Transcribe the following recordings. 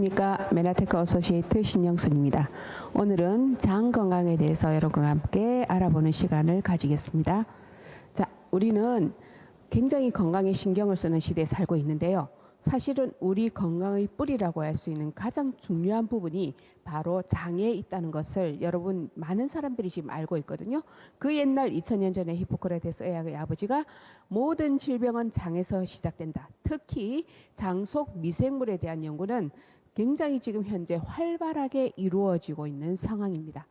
안녕하십니까. 메나테크 어소시에이트 신영순입니다. 오늘은 장 건강에 대해서 여러분과 함께 알아보는 시간을 가지겠습니다. 자, 우리는 굉장히 건강에 신경을 쓰는 시대에 살고 있는데요. 사실은 우리 건강의 뿌리라고 할 수 있는 가장 중요한 부분이 바로 장에 있다는 것을 여러분 많은 사람들이 지금 알고 있거든요. 그 옛날 2000년 전에 히포크라테스 의학의 아버지가 모든 질병은 장에서 시작된다. 특히 장 속 미생물에 대한 연구는 굉장히 지금 현재 활발하게 이루어지고 있는 상황입니다.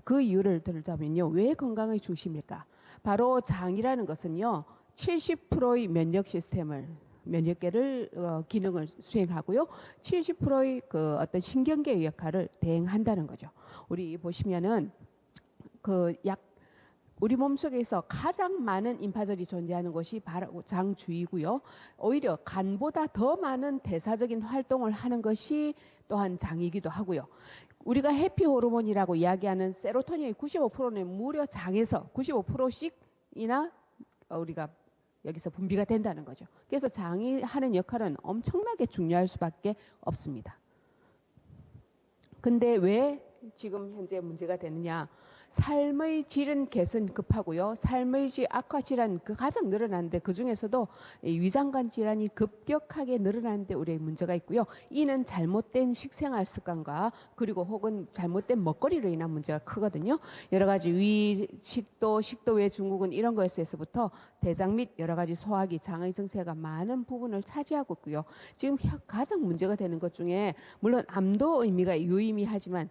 그 이유를 들자면요. 왜 건강의 중심일까? 바로 장이라는 것은요. 70%의 면역 시스템을 면역계를 기능을 수행하고요. 70%의 그 어떤 신경계의 역할을 대행한다는 거죠. 우리 보시면은 우리 몸속에서 가장 많은 임파절이 존재하는 곳이 바로 장 주위고요. 오히려 간보다 더 많은 대사적인 활동을 하는 것이 또한 장이기도 하고요. 우리가 해피 호르몬이라고 이야기하는 세로토닌의 95%는 무려 장에서 95%씩이나 우리가 여기서 분비가 된다는 거죠. 그래서 장이 하는 역할은 엄청나게 중요할 수밖에 없습니다. 근데 왜 지금 현재 문제가 되느냐? 삶의 질은 개선 급하고요. 삶의 질 악화 질환 가장 늘어나는데 그 중에서도 위장관 질환이 급격하게 늘어나는데 우리의 문제가 있고요. 이는 잘못된 식생활 습관과 그리고 혹은 잘못된 먹거리로 인한 문제가 크거든요. 여러 가지 식도 외 증후군 이런 것에서부터 대장 및 여러 가지 소화기, 장의 증세가 많은 부분을 차지하고 있고요. 지금 가장 문제가 되는 것 중에 물론 암도 의미가 유의미하지만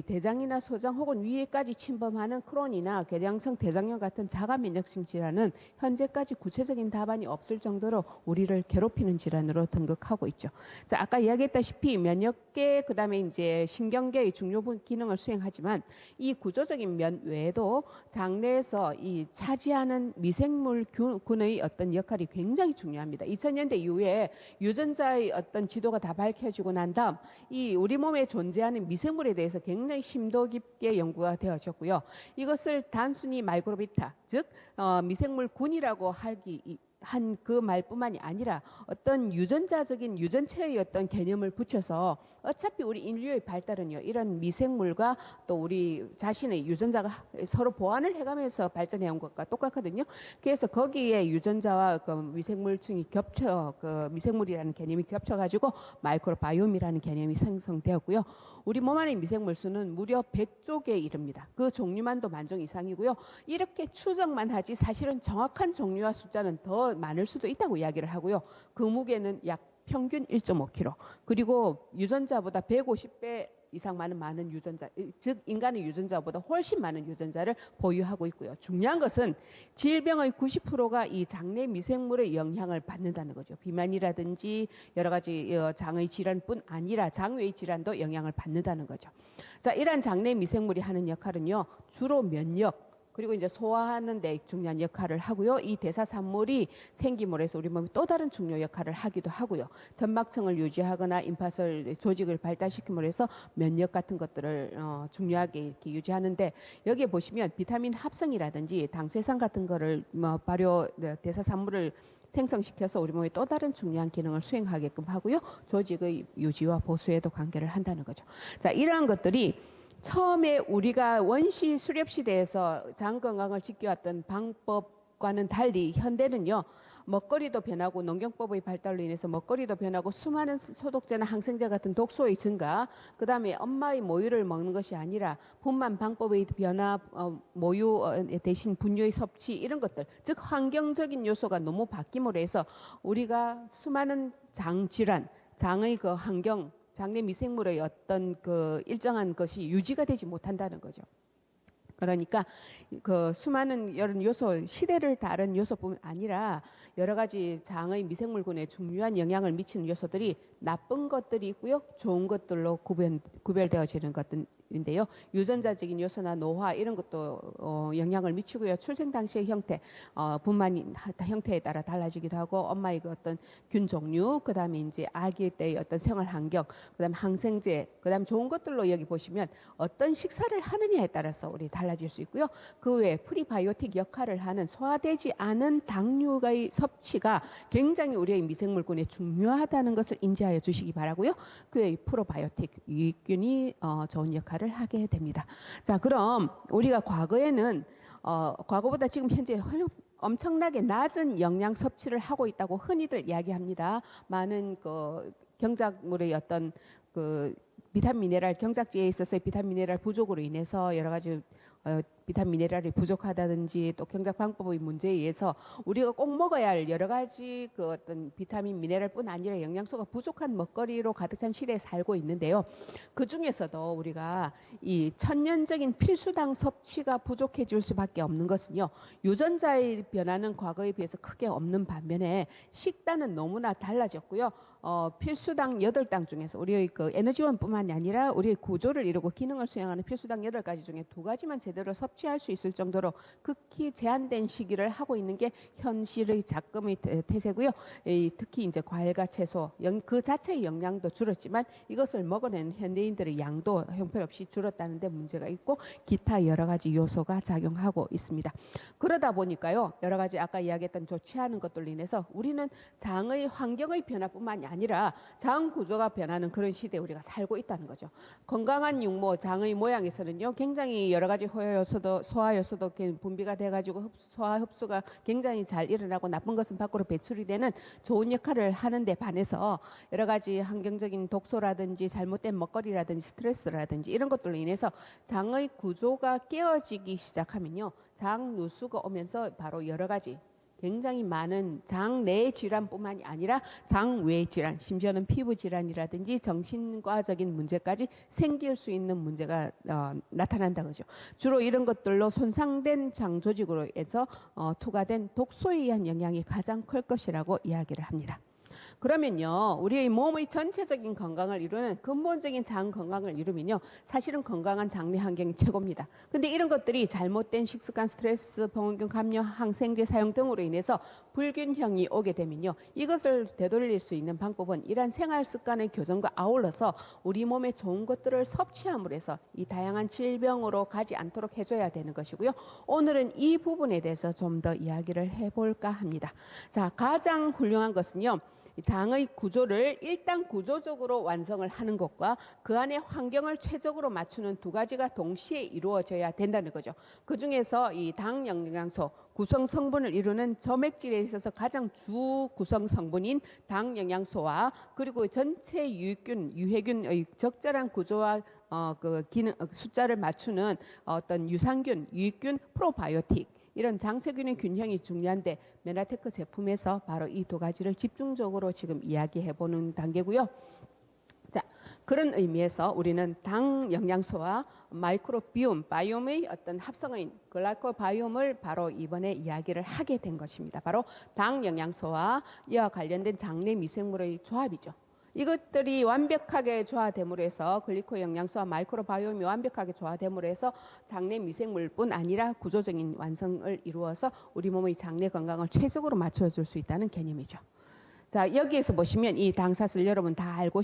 대장이나 소장 혹은 위에까지 침범하는 크론이나 궤장성 대장염 같은 자가 면역성 질환은 현재까지 구체적인 답안이 없을 정도로 우리를 괴롭히는 질환으로 등극하고 있죠. 자, 아까 이야기했다시피 면역계 그다음에 이제 신경계의 중요 기능을 수행하지만 이 구조적인 면 외에도 장내에서 이 차지하는 미생물군의 어떤 역할이 굉장히 중요합니다. 2000년대 이후에 유전자의 어떤 지도가 다 밝혀지고 난 다음 이 우리 몸에 존재하는 미생물에 대해서 굉장히 심도 깊게 연구가 되어졌고요. 이것을 단순히 마이크로비타, 즉 미생물군이라고 한 그 말뿐만이 아니라 어떤 유전자적인 유전체의 어떤 개념을 붙여서 어차피 우리 인류의 발달은요 이런 미생물과 또 우리 자신의 유전자가 서로 보완을 해가면서 발전해 온 것과 똑같거든요. 그래서 거기에 유전자와 그 미생물층이 그 미생물이라는 개념이 겹쳐가지고 마이크로바이옴이라는 개념이 생성되었고요. 우리 몸 안의 미생물 수는 무려 100조 개에 이릅니다. 그 종류만도 10,000종 이상이고요. 이렇게 추정만 하지 사실은 정확한 종류와 숫자는 더 많을 수도 있다고 이야기를 하고요. 그 무게는 약 평균 1.5kg. 그리고 유전자보다 150배 이상 많은 유전자, 즉 인간의 유전자보다 훨씬 많은 유전자를 보유하고 있고요. 중요한 것은 질병의 90%가 이 장내 미생물의 영향을 받는다는 거죠. 비만이라든지 여러 가지 장의 질환뿐 아니라 장외의 질환도 영향을 받는다는 거죠. 자, 이러한 장내 미생물이 하는 역할은요. 주로 면역 그리고 이제 소화하는 데 중요한 역할을 하고요. 이 대사산물이 생기물에서 우리 몸에 또 다른 중요 역할을 하기도 하고요. 점막층을 유지하거나 임파설 조직을 발달시킴으로 해서 면역 같은 것들을 중요하게 이렇게 유지하는데 여기에 보시면 비타민 합성이라든지 당쇄산 같은 거를 발효 대사산물을 생성시켜서 우리 몸에 또 다른 중요한 기능을 수행하게끔 하고요. 조직의 유지와 보수에도 관계를 한다는 거죠. 자, 이러한 것들이 처음에 우리가 원시 수렵 시대에서 장 건강을 지켜왔던 방법과는 달리 현대는요. 먹거리도 변하고 농경법의 발달로 인해서 먹거리도 변하고 수많은 소독제나 항생제 같은 독소의 증가, 그다음에 엄마의 모유를 먹는 것이 아니라 분만 방법의 변화, 모유 대신 분유의 섭취 이런 것들, 즉 환경적인 요소가 너무 바뀜으로 해서 우리가 수많은 장 질환, 장의 그 환경 장내 미생물의 어떤 그 일정한 것이 유지가 되지 못한다는 거죠. 그러니까 그 수많은 이런 요소, 시대를 다른 요소뿐만 아니라 여러 가지 장의 미생물군에 중요한 영향을 미치는 요소들이 나쁜 것들이 있고요. 좋은 것들로 구별되어지는 것들 부분인데요. 유전자적인 요소나 노화 이런 것도 영향을 미치고요. 출생 당시의 형태, 분만 형태에 따라 달라지기도 하고 엄마의 그 어떤 균 종류, 그다음에 이제 아기 때의 어떤 생활 환경, 그다음 항생제, 그다음 좋은 것들로 여기 보시면 어떤 식사를 하느냐에 따라서 우리 달라질 수 있고요. 그 외에 프리바이오틱 역할을 하는 소화되지 않은 당류의 섭취가 굉장히 우리의 미생물군에 중요하다는 것을 인지하여 주시기 바라고요. 그 외에 프로바이오틱 유익균이 좋은 역할을 하게 됩니다. 자, 그럼 우리가 과거에는 과거보다 지금 현재 엄청나게 낮은 영양 섭취를 하고 있다고 흔히들 이야기합니다. 많은 그 경작물의 어떤 그 비타민 미네랄 경작지에 있어서의 비타민 미네랄 부족으로 인해서 여러 가지 비타민 미네랄이 부족하다든지 또 경작 방법의 문제에 의해서 우리가 꼭 먹어야 할 여러 가지 그 어떤 비타민 미네랄뿐 아니라 영양소가 부족한 먹거리로 가득 찬 시대에 살고 있는데요. 그 중에서도 우리가 이 천연적인 필수당 섭취가 부족해질 수밖에 없는 것은요. 유전자의 변화는 과거에 비해서 크게 없는 반면에 식단은 너무나 달라졌고요. 필수당 8당 중에서 우리의 그 에너지원뿐만이 아니라 우리의 구조를 이루고 기능을 수행하는 필수당 8가지 중에 2가지만 제대로 섭취할 수 있을 정도로 극히 제한된 시기를 하고 있는 게 현실의 작금의 태세고요. 특히 이제 과일과 채소 그 자체의 영양도 줄었지만 이것을 먹어내는 현대인들의 양도 형편없이 줄었다는 데 문제가 있고 기타 여러 가지 요소가 작용하고 있습니다. 그러다 보니까요. 여러 가지 아까 이야기했던 좋지 않은 것들로 인해서 우리는 장의 환경의 변화뿐만이 아니라 장 구조가 변하는 그런 시대에 우리가 살고 있다는 거죠. 건강한 육모 장의 모양에서는요. 굉장히 여러 가지 호요요소도 소화요소도 분비가 돼가지고 소화 흡수가 굉장히 잘 일어나고 나쁜 것은 밖으로 배출이 되는 좋은 역할을 하는데 반해서 여러 가지 환경적인 독소라든지 잘못된 먹거리라든지 스트레스라든지 이런 것들로 인해서 장의 구조가 깨어지기 시작하면요. 장 누수가 오면서 바로 여러 가지 굉장히 많은 장 내 질환뿐만이 아니라 장 외 질환, 심지어는 피부 질환이라든지 정신과적인 문제까지 생길 수 있는 문제가 나타난다 그죠. 주로 이런 것들로 손상된 장 조직으로 해서 투과된 독소에 의한 영향이 가장 클 것이라고 이야기를 합니다. 그러면요, 우리의 몸의 전체적인 건강을 이루는 근본적인 장 건강을 이루면요, 사실은 건강한 장내 환경이 최고입니다. 근데 이런 것들이 잘못된 식습관, 스트레스, 병원균 감염, 항생제 사용 등으로 인해서 불균형이 오게 되면요, 이것을 되돌릴 수 있는 방법은 이러한 생활 습관의 교정과 아울러서 우리 몸에 좋은 것들을 섭취함으로 해서 이 다양한 질병으로 가지 않도록 해줘야 되는 것이고요. 오늘은 이 부분에 대해서 좀 더 이야기를 해볼까 합니다. 자, 가장 훌륭한 것은요, 장의 구조를 일단 구조적으로 완성을 하는 것과 그 안에 환경을 최적으로 맞추는 2가지가 동시에 이루어져야 된다는 거죠. 그 중에서 이 당 영양소 구성 성분을 이루는 점액질에 있어서 가장 주 구성 성분인 당 영양소와 그리고 전체 유익균, 유해균의 적절한 구조와 그 기능 숫자를 맞추는 어떤 유산균, 유익균, 프로바이오틱 이런 장세균의 균형이 중요한데 메나테크 제품에서 바로 이 2가지를 집중적으로 지금 이야기해 보는 단계고요. 자, 그런 의미에서 우리는 당 영양소와 마이크로비옴, 바이옴의 어떤 합성어인 글라이코바이옴을 바로 이번에 이야기를 하게 된 것입니다. 바로 당 영양소와 이와 관련된 장내 미생물의 조합이죠. 이것들이 완벽하게 조화됨으로 해서 글리코 영양소와 마이크로바이옴이 완벽하게 조화됨으로 해서 장내 미생물뿐 아니라 구조적인 완성을 이루어서 우리 몸의 장내 건강을 최적으로 맞춰줄 수 있다는 개념이죠. 자, 여기에서 보시면 이 당사슬 여러분 다 알고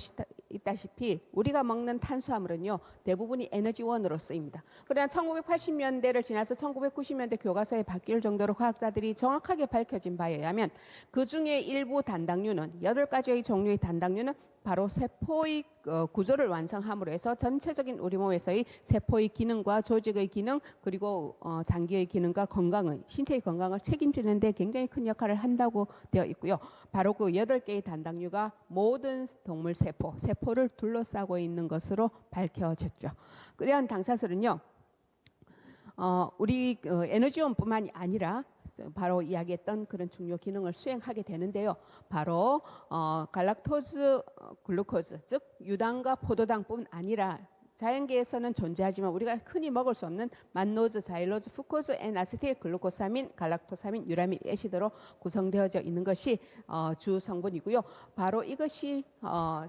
있다시피 우리가 먹는 탄수화물은요 대부분이 에너지원으로 쓰입니다. 그러나 1980년대를 지나서 1990년대 교과서에 바뀔 정도로 과학자들이 정확하게 밝혀진 바에 의하면 그 중에 일부 단당류는 8가지의 종류의 단당류는 바로 세포의 구조를 완성함으로 해서 전체적인 우리 몸에서의 세포의 기능과 조직의 기능 그리고 장기의 기능과 건강의 신체의 건강을 책임지는 데 굉장히 큰 역할을 한다고 되어 있고요. 바로 그 8개의 단당류가 모든 동물 세포를 둘러싸고 있는 것으로 밝혀졌죠. 그러한 당사슬은요. 우리 에너지원뿐만이 아니라 바로 이야기했던 그런 중요 기능을 수행하게 되는데요. 바로 갈락토즈, 글루코즈, 즉 유당과 포도당뿐 아니라 자연계에서는 존재하지만 우리가 흔히 먹을 수 없는 만노즈, 자일로즈, fructose, N-아세틸 글루코사민, 갈락토사민, 유라밀 애시드로 구성되어져 있는 것이 주 성분이고요. 바로 이것이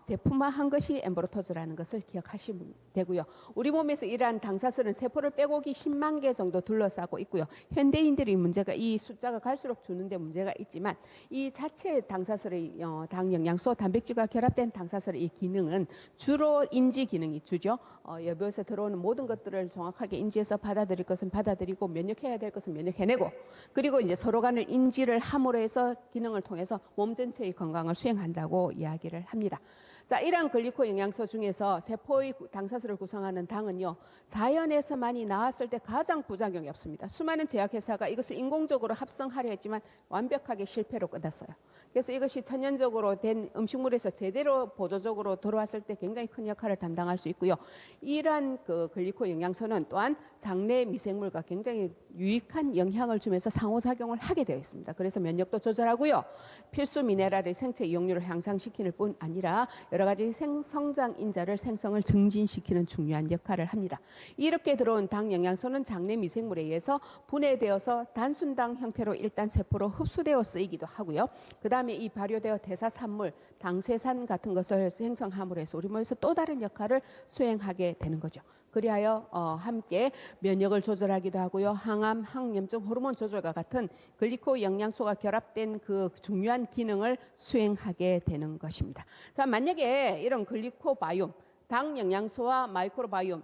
제품화한 것이 엠브로토즈라는 것을 기억하시면 되고요. 우리 몸에서 이러한 당사슬은 세포를 빼곡히 10만 개 정도 둘러싸고 있고요. 현대인들이 문제가 이 숫자가 갈수록 주는데 문제가 있지만 이 자체 당사슬의 당 영양소, 단백질과 결합된 당사슬의 이 기능은 주로 인지 기능이 주죠. 여부에서 들어오는 모든 것들을 정확하게 인지해서 받아들일 것은 받아들이고 면역해야 될 것은 면역해내고 그리고 이제 서로 간을 인지를 함으로 해서 기능을 통해서 몸 전체의 건강을 수행한다고 이야기를 합니다. 자, 이러한 글리코 영양소 중에서 세포의 당사슬을 구성하는 당은요, 자연에서만이 나왔을 때 가장 부작용이 없습니다. 수많은 제약회사가 이것을 인공적으로 합성하려 했지만 완벽하게 실패로 끝났어요. 그래서 이것이 천연적으로 된 음식물에서 제대로 보조적으로 들어왔을 때 굉장히 큰 역할을 담당할 수 있고요. 이러한 그 글리코 영양소는 또한 장내 미생물과 굉장히 유익한 영향을 주면서 상호작용을 하게 되어 있습니다. 그래서 면역도 조절하고요. 필수 미네랄의 생체 이용률을 향상시키는 뿐 아니라 여러 가지 성장 인자를 생성을 증진시키는 중요한 역할을 합니다. 이렇게 들어온 당 영양소는 장내 미생물에 의해서 분해되어서 단순당 형태로 일단 세포로 흡수되어 쓰이기도 하고요. 그 다음에 이 발효되어 대사산물, 당쇠산 같은 것을 생성함으로 해서 우리 몸에서 또 다른 역할을 수행하게 되는 거죠. 그리하여 함께 면역을 조절하기도 하고요. 항암, 항염증, 호르몬 조절과 같은 글리코 영양소가 결합된 그 중요한 기능을 수행하게 되는 것입니다. 자, 만약에 이런 글리코 바이옴, 당 영양소와 마이크로바이옴,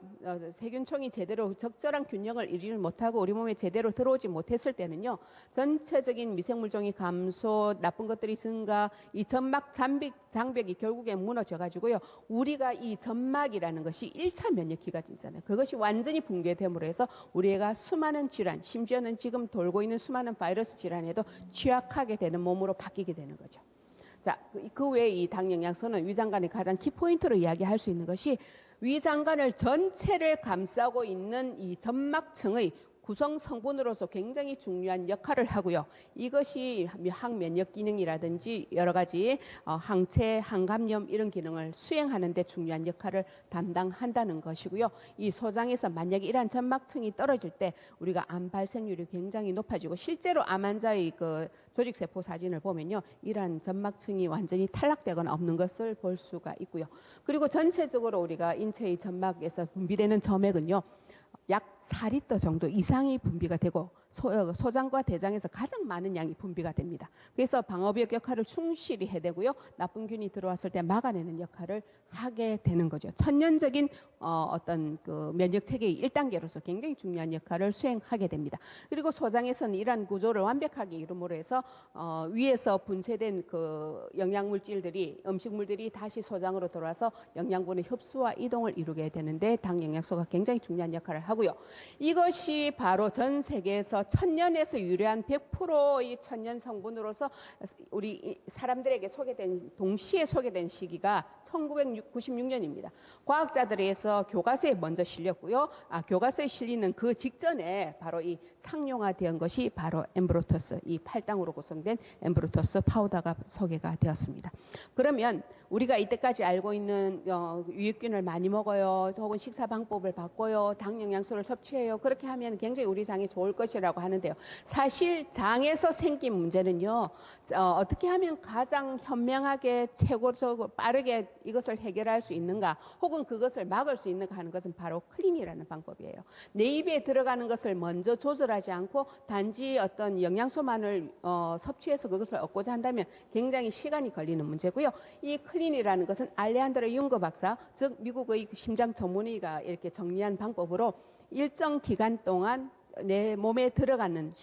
세균총이 제대로 적절한 균형을 이루지 못하고 우리 몸에 제대로 들어오지 못했을 때는요, 전체적인 미생물종이 감소, 나쁜 것들이 증가, 이 점막 장벽이 결국엔 무너져 가지고요, 우리가 이 점막이라는 것이 1차 면역 기관이잖아요. 그것이 완전히 붕괴됨으로 해서 우리가 수많은 질환, 심지어는 지금 돌고 있는 수많은 바이러스 질환에도 취약하게 되는 몸으로 바뀌게 되는 거죠. 자, 그 외에 이 당 영양소는 위장관의 가장 키포인트로 이야기할 수 있는 것이 위장관을 전체를 감싸고 있는 이 점막층의 구성 성분으로서 굉장히 중요한 역할을 하고요. 이것이 항면역 기능이라든지 여러 가지 항체, 항감염 이런 기능을 수행하는 데 중요한 역할을 담당한다는 것이고요. 이 소장에서 만약에 이러한 점막층이 떨어질 때 우리가 암 발생률이 굉장히 높아지고 실제로 암 환자의 그 조직세포 사진을 보면요. 이러한 점막층이 완전히 탈락되거나 없는 것을 볼 수가 있고요. 그리고 전체적으로 우리가 인체의 점막에서 분비되는 점액은요. 약 4리터 정도 이상이 분비가 되고 소장과 대장에서 가장 많은 양이 분비가 됩니다. 그래서 방어벽 역할을 충실히 해야 되고요. 나쁜 균이 들어왔을 때 막아내는 역할을 하게 되는 거죠. 천연적인 어떤 그 면역 체계의 1단계로서 굉장히 중요한 역할을 수행하게 됩니다. 그리고 소장에서는 이러한 구조를 완벽하게 이룸으로 해서 위에서 분쇄된 그 영양물질들이 음식물들이 다시 소장으로 돌아와서 영양분의 흡수와 이동을 이루게 되는데 당 영양소가 굉장히 중요한 역할을 하고요. 이것이 바로 전 세계에서 천년에서 유래한 100%의 천연 성분으로서 우리 사람들에게 동시에 소개된 시기가 1996년입니다. 과학자들에서 교과서에 먼저 실렸고요. 교과서에 실리는 그 직전에 바로 이 상용화된 것이 바로 엠브로토스, 이 8당으로 구성된 엠브로토스 파우더가 소개가 되었습니다. 그러면 우리가 이때까지 알고 있는 유익균을 많이 먹어요, 혹은 식사 방법을 바꿔요, 당 영양소를 섭취해요, 그렇게 하면 굉장히 우리 장에 좋을 것이라고 하는데요. 사실 장에서 생긴 문제는요, 어떻게 하면 가장 현명하게 최고적으로 빠르게 이것을 해결할 수 있는가, 혹은 그것을 막을 수 있는가 하는 것은 바로 클린이라는 방법이에요. 내 입에 들어가는 것을 먼저 조절하지 않고 단지 어떤 영양소만을 섭취해서 그것을 얻고자 한다면 굉장히 시간이 걸리는 문제고요. 이 클린이라는 것은 알레한드로 융거 박사, 즉 미국의 심장 전문의가 이렇게 정리한 방법으로 일정 기간 동안 내 몸에 들어가는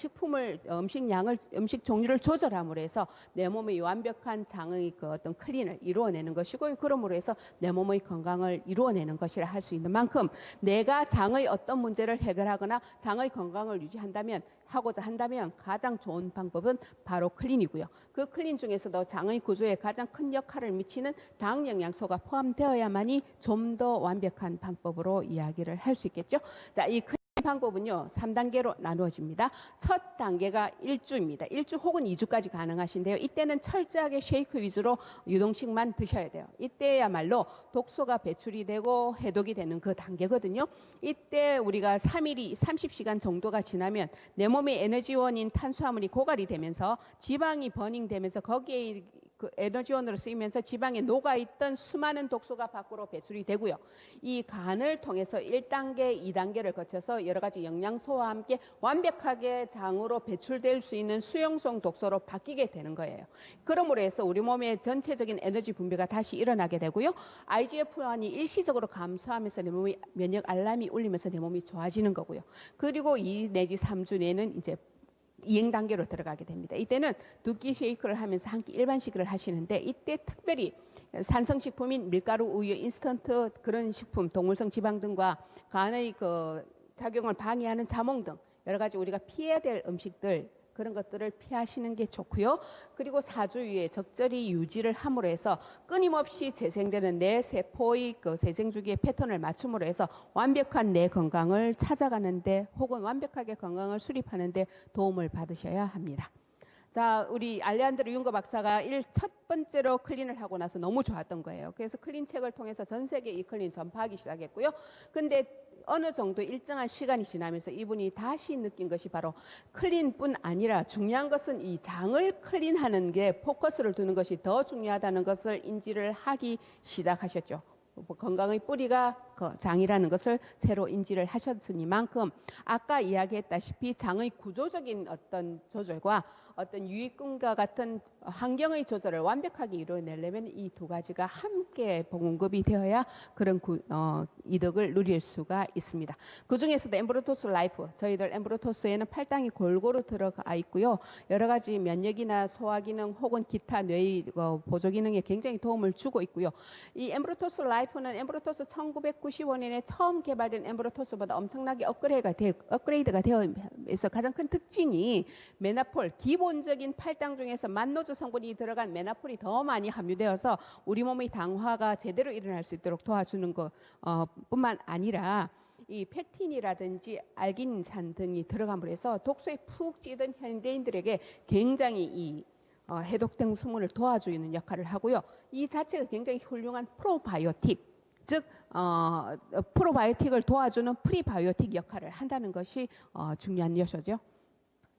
음식 종류를 조절함으로 해서 내 몸의 완벽한 장의 그 어떤 클린을 이루어내는 것이고, 그러므로 해서 내 몸의 건강을 이루어내는 것이라 할 수 있는 만큼 내가 장의 어떤 문제를 해결하거나 장의 건강을 하고자 한다면 가장 좋은 방법은 바로 클린이고요. 그 클린 중에서도 장의 구조에 가장 큰 역할을 미치는 당 영양소가 포함되어야만이 좀 더 완벽한 방법으로 이야기를 할 수 있겠죠. 자, 이 방법은요, 3단계로 나누어집니다. 첫 단계가 1주입니다. 1주 혹은 2주까지 가능하신데요. 이때는 철저하게 쉐이크 위주로 유동식만 드셔야 돼요. 이때야말로 독소가 배출이 되고 해독이 되는 그 단계거든요. 이때 우리가 3일이 30시간 정도가 지나면 내 몸의 에너지원인 탄수화물이 고갈이 되면서 지방이 버닝되면서 거기에 그 에너지원으로 쓰이면서 지방에 녹아있던 수많은 독소가 밖으로 배출이 되고요. 이 간을 통해서 1단계, 2단계를 거쳐서 여러 가지 영양소와 함께 완벽하게 장으로 배출될 수 있는 수용성 독소로 바뀌게 되는 거예요. 그러므로 해서 우리 몸의 전체적인 에너지 분비가 다시 일어나게 되고요. IGF-1이 일시적으로 감소하면서 내 몸의 면역 알람이 울리면서 내 몸이 좋아지는 거고요. 그리고 2 내지 3주 내는 이제 이행 단계로 들어가게 됩니다. 이때는 두 끼 쉐이크를 하면서 한 끼 일반식을 하시는데 이때 특별히 산성식품인 밀가루, 우유, 인스턴트 그런 식품, 동물성 지방 등과 간의 그 작용을 방해하는 자몽 등 여러 가지 우리가 피해야 될 음식들 그런 것들을 피하시는 게 좋고요. 그리고 4주 후에 적절히 유지를 함으로 해서 끊임없이 재생되는 내 세포의 그 세생 주기의 패턴을 맞춤으로 해서 완벽한 내 건강을 찾아가는데 혹은 완벽하게 건강을 수립하는데 도움을 받으셔야 합니다. 자, 우리 알레한드로 융거 박사가 첫 번째로 클린을 하고 나서 너무 좋았던 거예요. 그래서 클린 책을 통해서 전 세계에 이 클린 전파하기 시작했고요. 근데 어느 정도 일정한 시간이 지나면서 이분이 다시 느낀 것이 바로 클린뿐 아니라 중요한 것은 이 장을 클린하는 게 포커스를 두는 것이 더 중요하다는 것을 인지를 하기 시작하셨죠. 건강의 뿌리가 장이라는 것을 새로 인지를 하셨으니만큼 아까 이야기했다시피 장의 구조적인 어떤 조절과 어떤 유익균과 같은 환경의 조절을 완벽하게 이루어내려면 이 두 가지가 함께 공급이 되어야 그런 이득을 누릴 수가 있습니다. 그 중에서도 엠브로토스 라이프, 저희들 엠브로토스에는 팔당이 골고루 들어가 있고요. 여러 가지 면역이나 소화기능 혹은 기타 뇌의 보조 기능에 굉장히 도움을 주고 있고요. 이 엠브로토스 라이프는 엠브로토스 1995년에 처음 개발된 엠브로토스보다 엄청나게 업그레이드가 되어 있어 가장 큰 특징이 메나폴, 기본적인 팔당 중에서 만노즈 성분이 들어간 메나폴이 더 많이 함유되어서 우리 몸의 당화가 제대로 일어날 수 있도록 도와주는 것 뿐만 아니라 이 펙틴이라든지 알기닌산 등이 들어감으로 해서 독소에 푹 찌든 현대인들에게 굉장히 이 해독된 수분을 도와주는 역할을 하고요. 이 자체가 굉장히 훌륭한 프로바이오틱, 즉 프로바이오틱을 도와주는 프리바이오틱 역할을 한다는 것이 중요한 요소죠.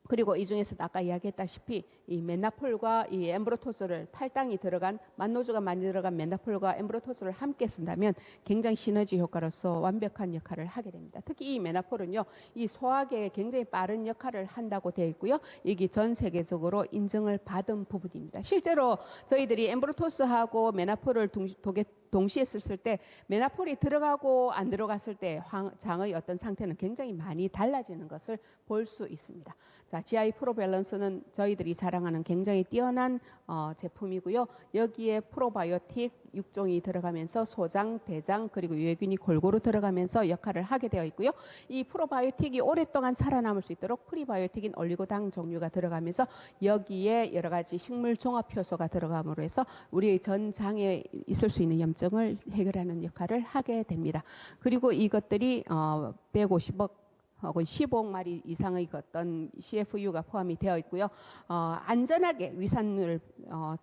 그리고 이 중에서도 아까 이야기했다시피 이 메나폴과 이 엠브로토스를 팔당이 들어간 만노즈가 많이 들어간 메나폴과 엠브로토스를 함께 쓴다면 굉장히 시너지 효과로서 완벽한 역할을 하게 됩니다. 특히 이 메나폴은요, 이 소화계에 굉장히 빠른 역할을 한다고 되어 있고요. 이게 전 세계적으로 인정을 받은 부분입니다. 실제로 저희들이 엠브로토스하고 메나폴을 동시에 썼을 때 메나폴이 들어가고 안 들어갔을 때 장의 어떤 상태는 굉장히 많이 달라지는 것을 볼 수 있습니다. 자, GI 프로 밸런스는 저희들이 자랑하는 굉장히 뛰어난 제품이고요. 여기에 프로바이오틱 6종이 들어가면서 소장, 대장 그리고 유해균이 골고루 들어가면서 역할을 하게 되어 있고요. 이 프로바이오틱이 오랫동안 살아남을 수 있도록 프리바이오틱인 올리고당 종류가 들어가면서 여기에 여러 가지 식물 종합 효소가 들어감으로 해서 우리의 전 장에 있을 수 있는 염증을 해결하는 역할을 하게 됩니다. 그리고 이것들이 150억 혹은 15억 마리 이상의 어떤 CFU가 포함이 되어 있고요. 안전하게 위산을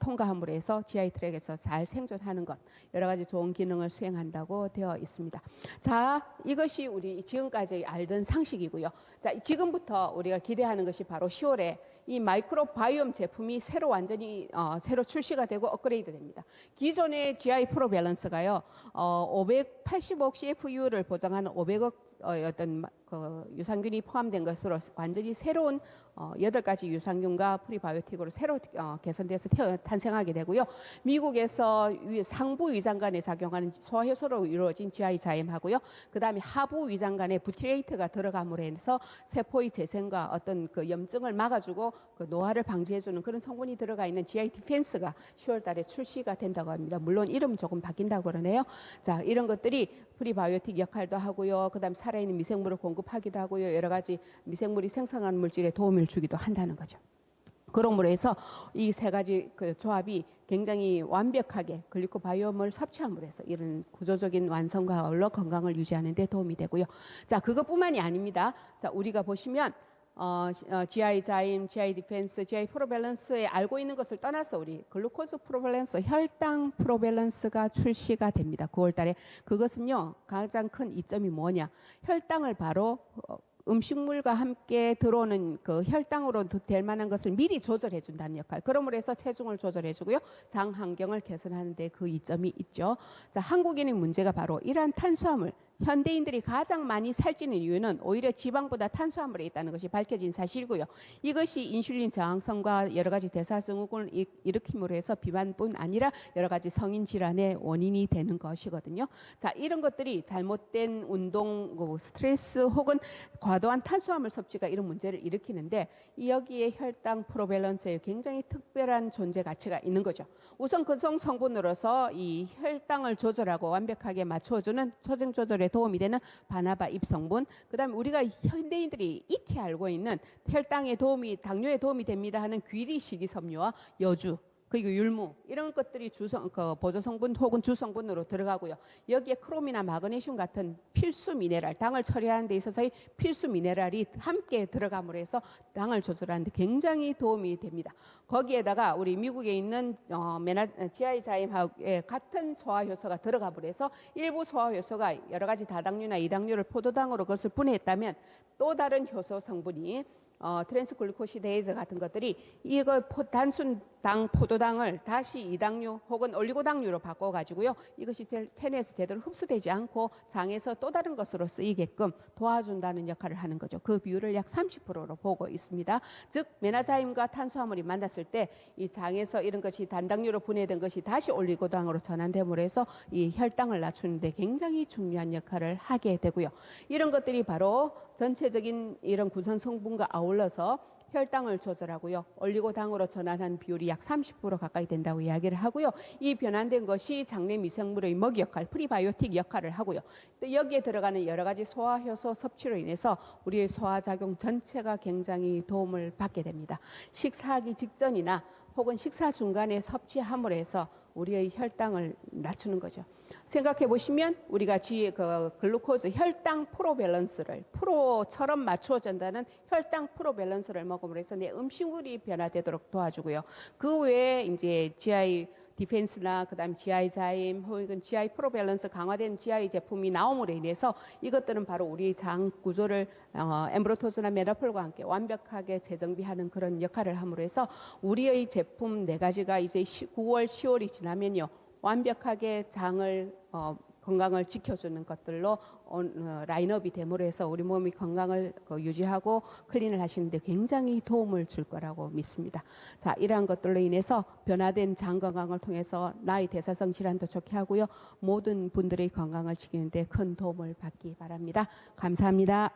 통과함으로 해서 GI 트랙에서 잘 생존하는 것, 여러 가지 좋은 기능을 수행한다고 되어 있습니다. 자, 이것이 우리 지금까지 알던 상식이고요. 자, 지금부터 우리가 기대하는 것이 바로 10월에 이 마이크로바이옴 제품이 새로 완전히 새로 출시가 되고 업그레이드 됩니다. 기존의 GI 프로 밸런스가요, 580억 CFU를 보장하는 500억 어떤 유산균이 포함된 것으로 완전히 새로운 8가지 유산균과 프리바이오틱으로 새로 개선돼서 탄생하게 되고요. 미국에서 상부 위장관에 작용하는 소화효소로 이루어진 GI 자임하고요. 그 다음에 하부 위장관에 부티레이트가 들어감으로 해서 세포의 재생과 어떤 그 염증을 막아주고 그 노화를 방지해주는 그런 성분이 들어가 있는 GI 디펜스가 10월 달에 출시가 된다고 합니다. 물론 이름은 조금 바뀐다고 그러네요. 자, 이런 것들이 프리바이오틱 역할도 하고요. 그 다음 살아있는 미생물을 공급하기도 하고요. 여러 가지 미생물이 생성하는 물질에 도움을 주기도 한다는 거죠. 그러므로 해서 이 세 가지 그 조합이 굉장히 완벽하게 글리코바이옴을 섭취함으로 해서 이런 구조적인 완성과 아울러 건강을 유지하는 데 도움이 되고요. 자, 그것뿐만이 아닙니다. 자, 우리가 보시면 GI 자임, GI 디펜스, GI 프로밸런스에 알고 있는 것을 떠나서 우리 글루코즈 프로밸런스, 혈당 프로밸런스가 출시가 됩니다. 9월 달에. 그것은요, 가장 큰 이점이 뭐냐? 혈당을 바로 음식물과 함께 들어오는 그 혈당으로 될 만한 것을 미리 조절해 준다는 역할. 그러므로 해서 체중을 조절해 주고요. 장 환경을 개선하는 데 그 이점이 있죠. 자, 한국인의 문제가 바로 이러한 탄수화물, 현대인들이 가장 많이 살찌는 이유는 오히려 지방보다 탄수화물에 있다는 것이 밝혀진 사실이고요. 이것이 인슐린 저항성과 여러 가지 대사증후군을 일으킴으로 해서 비만뿐 아니라 여러 가지 성인 질환의 원인이 되는 것이거든요. 자, 이런 것들이 잘못된 운동, 스트레스 혹은 과도한 탄수화물 섭취가 이런 문제를 일으키는데 여기에 혈당 프로밸런스에 굉장히 특별한 존재 가치가 있는 거죠. 우선 구성 성분으로서 이 혈당을 조절하고 완벽하게 맞춰주는 초정 조절에 도움이 되는 바나바 잎성분, 그다음에 우리가 현대인들이 익히 알고 있는 혈당에 도움이, 당뇨에 도움이 됩니다 하는 귀리 식이섬유와 여주, 그리고 율무 이런 것들이 보조 성분 혹은 주 성분으로 들어가고요. 여기에 크롬이나 마그네슘 같은 필수 미네랄, 당을 처리하는 데 있어서의 필수 미네랄이 함께 들어감으로 해서 당을 조절하는 데 굉장히 도움이 됩니다. 거기에다가 우리 미국에 있는 GI 자임하고 같은 소화 효소가 들어감으로 해서 일부 소화 효소가 여러 가지 다당류나 이당류를 포도당으로 그것을 분해했다면 또 다른 효소 성분이 트랜스글루코시데이즈 같은 것들이 이거 단순 당 포도당을 다시 이당류 혹은 올리고당류로 바꿔가지고요. 이것이 체내에서 제대로 흡수되지 않고 장에서 또 다른 것으로 쓰이게끔 도와준다는 역할을 하는 거죠. 그 비율을 약 30%로 보고 있습니다. 즉 메나자임과 탄수화물이 만났을 때 이 장에서 이런 것이 단당류로 분해된 것이 다시 올리고당으로 전환됨으로 해서 이 혈당을 낮추는 데 굉장히 중요한 역할을 하게 되고요. 이런 것들이 바로 전체적인 이런 구성 성분과 아울러서 혈당을 조절하고요. 올리고당으로 전환한 비율이 약 30% 가까이 된다고 이야기를 하고요. 이 변환된 것이 장내 미생물의 먹이 역할, 프리바이오틱 역할을 하고요. 또 여기에 들어가는 여러 가지 소화효소 섭취로 인해서 우리의 소화작용 전체가 굉장히 도움을 받게 됩니다. 식사하기 직전이나 혹은 식사 중간에 섭취함으로 해서 우리의 혈당을 낮추는 거죠. 생각해 보시면 우리가 글루코즈 혈당 프로밸런스를 프로처럼 맞추어진다는 혈당 프로밸런스를 먹음으로 해서 내 음식물이 변화되도록 도와주고요. 그 외에 이제 GI 디펜스나 그다음 GI 자임 혹은 GI 프로밸런스 강화된 GI 제품이 나옴으로 인해서 이것들은 바로 우리 장 구조를 엠브로토즈나 메라폴과 함께 완벽하게 재정비하는 그런 역할을 함으로 해서 우리의 제품 네 가지가 이제 9월, 10월이 지나면요. 완벽하게 장을 건강을 지켜주는 것들로 라인업이 됨으로 해서 우리 몸이 건강을 유지하고 클린을 하시는데 굉장히 도움을 줄 거라고 믿습니다. 자, 이러한 것들로 인해서 변화된 장 건강을 통해서 나의 대사성 질환도 좋게 하고요. 모든 분들의 건강을 지키는 데 큰 도움을 받기 바랍니다. 감사합니다.